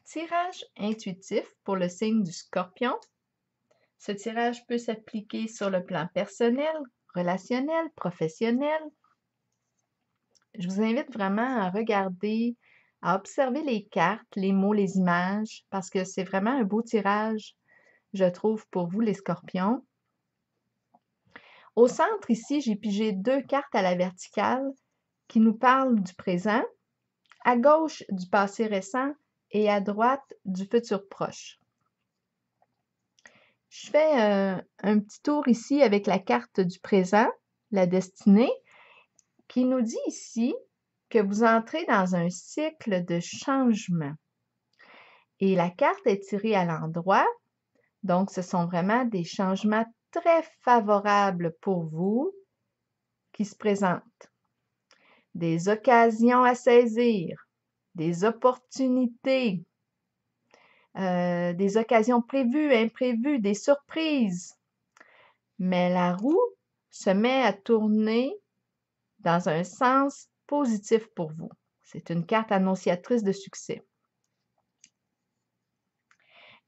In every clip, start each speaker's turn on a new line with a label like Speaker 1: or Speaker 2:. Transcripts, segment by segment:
Speaker 1: Tirage intuitif pour le signe du Scorpion. Ce tirage peut s'appliquer sur le plan personnel, relationnel, professionnel. Je vous invite vraiment à regarder, à observer les cartes, les mots, les images, parce que c'est vraiment un beau tirage, je trouve, pour vous, les Scorpions. Au centre, ici, j'ai pigé 2 cartes à la verticale qui nous parlent du présent, à gauche du passé récent et à droite du futur proche. Je fais un petit tour ici avec la carte du présent, la destinée, qui nous dit ici que vous entrez dans un cycle de changement. Et la carte est tirée à l'endroit, donc ce sont vraiment des changements très favorables pour vous qui se présentent. Des occasions à saisir, des opportunités, des occasions prévues, imprévues, des surprises. Mais la roue se met à tourner dans un sens positif pour vous. C'est une carte annonciatrice de succès.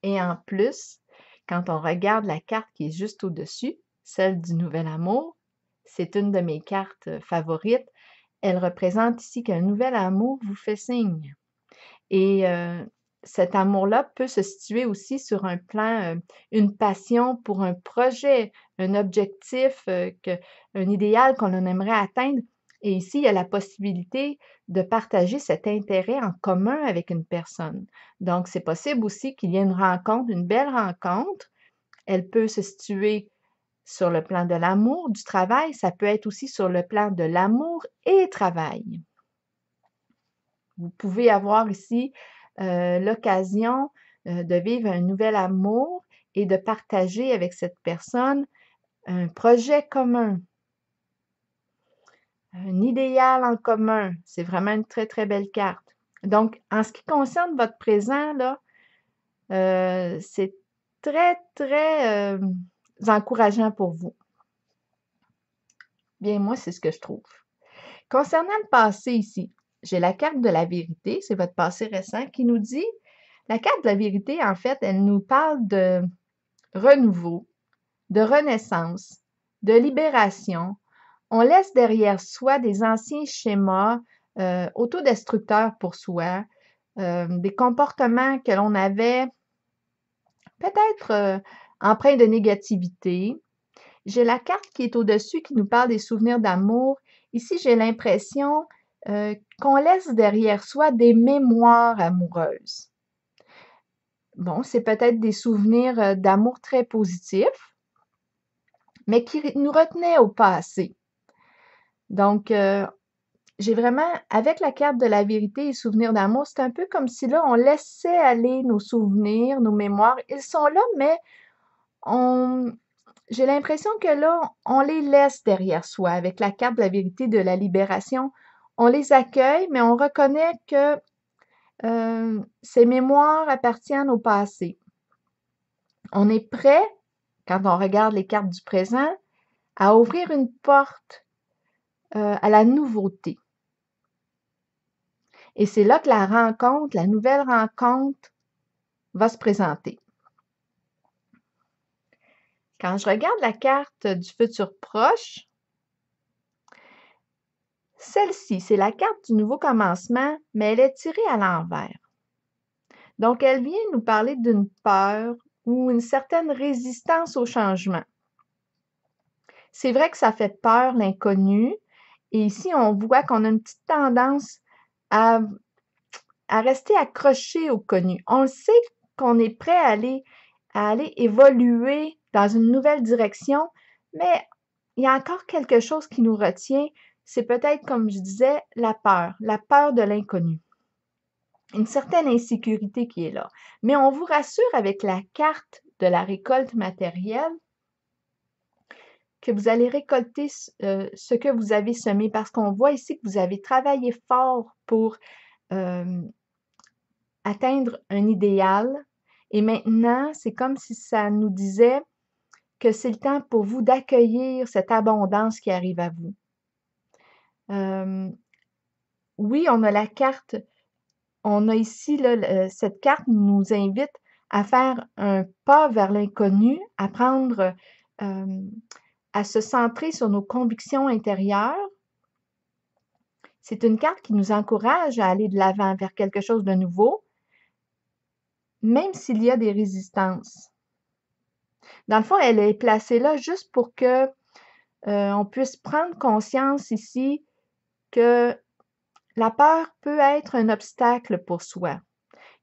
Speaker 1: Et en plus, quand on regarde la carte qui est juste au-dessus, celle du nouvel amour, c'est une de mes cartes favorites. Elle représente ici qu'un nouvel amour vous fait signe. Et cet amour-là peut se situer aussi sur un plan, une passion pour un projet, un objectif, un idéal qu'on aimerait atteindre. Et ici, il y a la possibilité de partager cet intérêt en commun avec une personne. Donc, c'est possible aussi qu'il y ait une rencontre, une belle rencontre. Elle peut se situer sur le plan de l'amour, du travail. Ça peut être aussi sur le plan de l'amour et travail. Vous pouvez avoir ici l'occasion de vivre un nouvel amour et de partager avec cette personne un projet commun, un idéal en commun. C'est vraiment une très, très belle carte. Donc, en ce qui concerne votre présent, là, c'est très, très encourageant pour vous. Bien, moi, c'est ce que je trouve. Concernant le passé ici, j'ai la carte de la vérité, c'est votre passé récent, qui nous dit, la carte de la vérité, en fait, elle nous parle de renouveau, de renaissance, de libération. On laisse derrière soi des anciens schémas autodestructeurs pour soi, des comportements que l'on avait peut-être empreints de négativité. J'ai la carte qui est au-dessus qui nous parle des souvenirs d'amour. Ici, j'ai l'impression qu'on laisse derrière soi des mémoires amoureuses. Bon, c'est peut-être des souvenirs d'amour très positifs, mais qui nous retenaient au passé. Donc, j'ai vraiment, avec la carte de la vérité et souvenirs d'amour, c'est un peu comme si là, on laissait aller nos souvenirs, nos mémoires. Ils sont là, mais j'ai l'impression que là, on les laisse derrière soi avec la carte de la vérité de la libération. On les accueille, mais on reconnaît que ces mémoires appartiennent au passé. On est prêt, quand on regarde les cartes du présent, à ouvrir une porte à la nouveauté. Et c'est là que la rencontre, la nouvelle rencontre va se présenter. Quand je regarde la carte du futur proche, celle-ci, c'est la carte du nouveau commencement, mais elle est tirée à l'envers. Donc, elle vient nous parler d'une peur ou une certaine résistance au changement. C'est vrai que ça fait peur, l'inconnu. Et ici, on voit qu'on a une petite tendance à rester accroché au connu. On le sait qu'on est prêt à aller évoluer dans une nouvelle direction, mais il y a encore quelque chose qui nous retient. C'est peut-être, comme je disais, la peur de l'inconnu. Une certaine insécurité qui est là. Mais on vous rassure avec la carte de la récolte matérielle que vous allez récolter ce que vous avez semé parce qu'on voit ici que vous avez travaillé fort pour atteindre un idéal. Et maintenant, c'est comme si ça nous disait que c'est le temps pour vous d'accueillir cette abondance qui arrive à vous. Oui, on a la carte On a ici, là, cette carte nous invite à faire un pas vers l'inconnu, à prendre, à se centrer sur nos convictions intérieures. C'est une carte qui nous encourage à aller de l'avant vers quelque chose de nouveau, même s'il y a des résistances. Dans le fond, elle est placée là juste pour que, on puisse prendre conscience ici que la peur peut être un obstacle pour soi.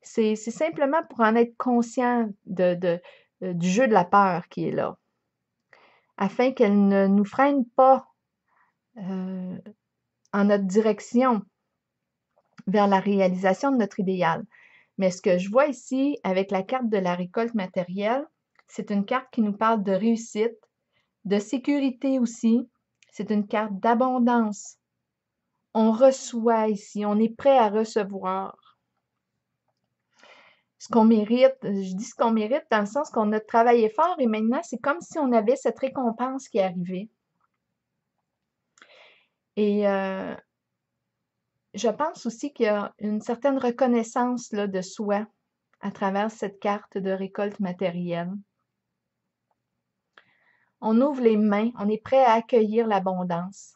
Speaker 1: C'est simplement pour en être conscient du jeu de la peur qui est là, afin qu'elle ne nous freine pas, en notre direction vers la réalisation de notre idéal. Mais ce que je vois ici avec la carte de la récolte matérielle, c'est une carte qui nous parle de réussite, de sécurité aussi. C'est une carte d'abondance. On reçoit ici, on est prêt à recevoir ce qu'on mérite. Je dis ce qu'on mérite dans le sens qu'on a travaillé fort et maintenant, c'est comme si on avait cette récompense qui arrivait. Et je pense aussi qu'il y a une certaine reconnaissance là, de soi à travers cette carte de récolte matérielle. On ouvre les mains, on est prêt à accueillir l'abondance.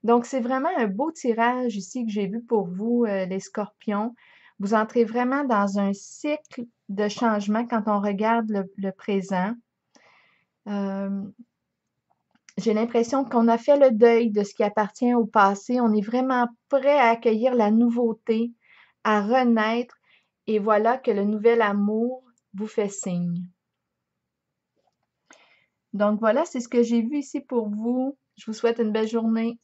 Speaker 1: Donc, c'est vraiment un beau tirage ici que j'ai vu pour vous, les scorpions. Vous entrez vraiment dans un cycle de changement quand on regarde le présent. J'ai l'impression qu'on a fait le deuil de ce qui appartient au passé. On est vraiment prêt à accueillir la nouveauté, à renaître, et voilà que le nouvel amour vous fait signe. Donc voilà, c'est ce que j'ai vu ici pour vous. Je vous souhaite une belle journée.